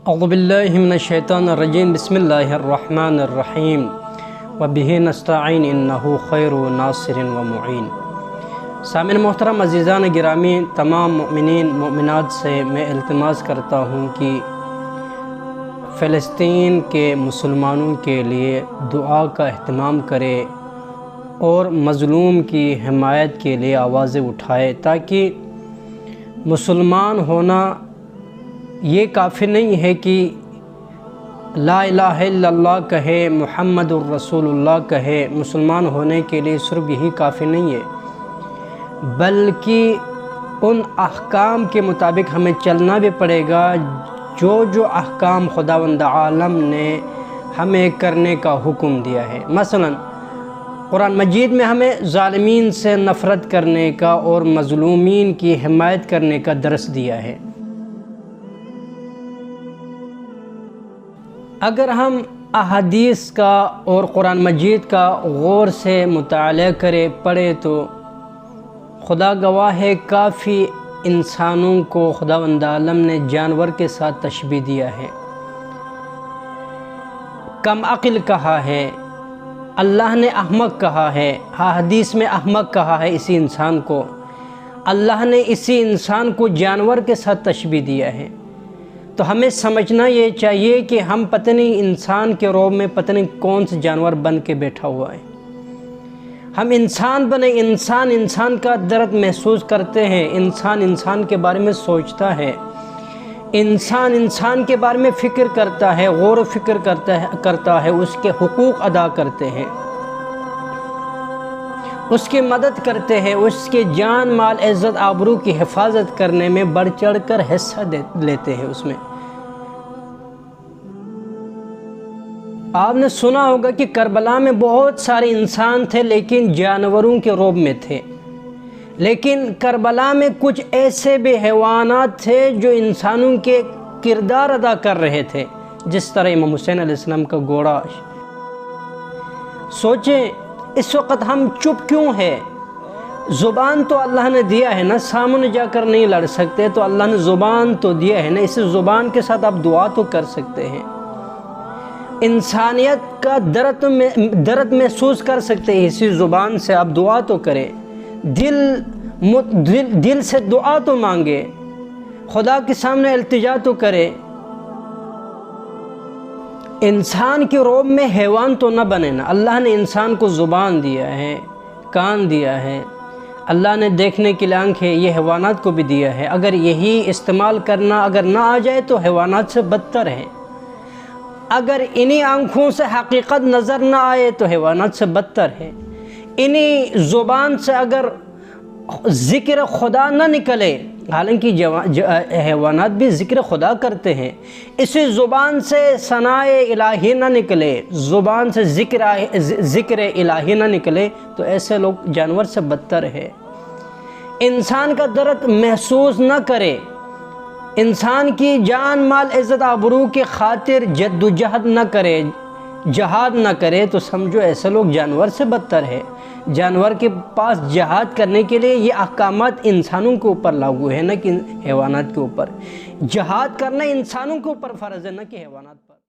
اعوذ باللہ من الشیطان الرجیم بسم اللہ الرحمن الرحیم وبہ نستعین انہ خیر ناصر و معین۔ سامعین محترم، عزیزان گرامی، تمام مؤمنین مؤمنات سے میں التماس کرتا ہوں کہ فلسطین کے مسلمانوں کے لیے دعا کا اہتمام کرے اور مظلوم کی حمایت کے لیے آوازیں اٹھائے، تاکہ مسلمان ہونا یہ کافی نہیں ہے کہ لا الہ الا اللہ کہے، محمد الرسول اللہ کہے۔ مسلمان ہونے کے لیے صرف یہی کافی نہیں ہے، بلکہ ان احکام کے مطابق ہمیں چلنا بھی پڑے گا جو احکام خداوند عالم نے ہمیں کرنے کا حکم دیا ہے۔ مثلا قرآن مجید میں ہمیں ظالمین سے نفرت کرنے کا اور مظلومین کی حمایت کرنے کا درس دیا ہے۔ اگر ہم احادیث کا اور قرآن مجید کا غور سے مطالعہ کرے پڑھے تو خدا گواہ ہے کافی انسانوں کو خداوند عالم نے جانور کے ساتھ تشبیہ دیا ہے، کم عقل کہا ہے، اللہ نے احمق کہا ہے، حدیث میں احمق کہا ہے اسی انسان کو۔ اللہ نے اسی انسان کو جانور کے ساتھ تشبیہ دیا ہے۔ تو ہمیں سمجھنا یہ چاہیے کہ ہم پتہ نہیں انسان کے روب میں پتہ نہیں کون سے جانور بن کے بیٹھا ہوا ہے۔ ہم انسان بنے، انسان کا درد محسوس کرتے ہیں، انسان کے بارے میں سوچتا ہے، انسان کے بارے میں فکر کرتا ہے، غور و فکر کرتا ہے، اس کے حقوق ادا کرتے ہیں، اس کی مدد کرتے ہیں، اس کے جان مال عزت آبرو کی حفاظت کرنے میں بڑھ چڑھ کر حصہ لیتے ہیں۔ اس میں آپ نے سنا ہوگا کہ کربلا میں بہت سارے انسان تھے لیکن جانوروں کے روب میں تھے، لیکن کربلا میں کچھ ایسے بھی حیوانات تھے جو انسانوں کے کردار ادا کر رہے تھے، جس طرح امام حسین علیہ السلام کا گھوڑا۔ سوچیں اس وقت ہم چپ کیوں ہے؟ زبان تو اللہ نے دیا ہے نا، سامنے جا کر نہیں لڑ سکتے تو اللہ نے زبان تو دیا ہے نا، اس زبان کے ساتھ آپ دعا تو کر سکتے ہیں، انسانیت کا درد محسوس کر سکتے ہیں، اسی زبان سے آپ دعا تو کریں، دل سے دعا تو مانگے، خدا کے سامنے التجا تو کرے۔ انسان کے روب میں حیوان تو نہ بنے نا۔ اللہ نے انسان کو زبان دیا ہے، کان دیا ہے، اللہ نے دیکھنے کی آنکھیں، یہ حیوانات کو بھی دیا ہے۔ اگر یہی استعمال کرنا اگر نہ آ جائے تو حیوانات سے بدتر ہے۔ اگر انہی آنکھوں سے حقیقت نظر نہ آئے تو حیوانات سے بدتر ہے۔ انہی زبان سے اگر ذکر خدا نہ نکلے، حالانکہ حیوانات بھی ذکر خدا کرتے ہیں، اسی زبان سے ثناء الہی نہ نکلے، زبان سے ذکر الہی نہ نکلے تو ایسے لوگ جانور سے بدتر ہے۔ انسان کا درد محسوس نہ کرے، انسان کی جان مال عزت آبرو کی خاطر جد و جہد نہ کرے، جہاد نہ کرے تو سمجھو ایسے لوگ جانور سے بدتر ہے۔ جانور کے پاس جہاد کرنے کے لیے یہ احکامات انسانوں کے اوپر لاگو ہے، نہ کہ حیوانات کے اوپر۔ جہاد کرنا انسانوں کے اوپر فرض ہے، نہ کہ حیوانات۔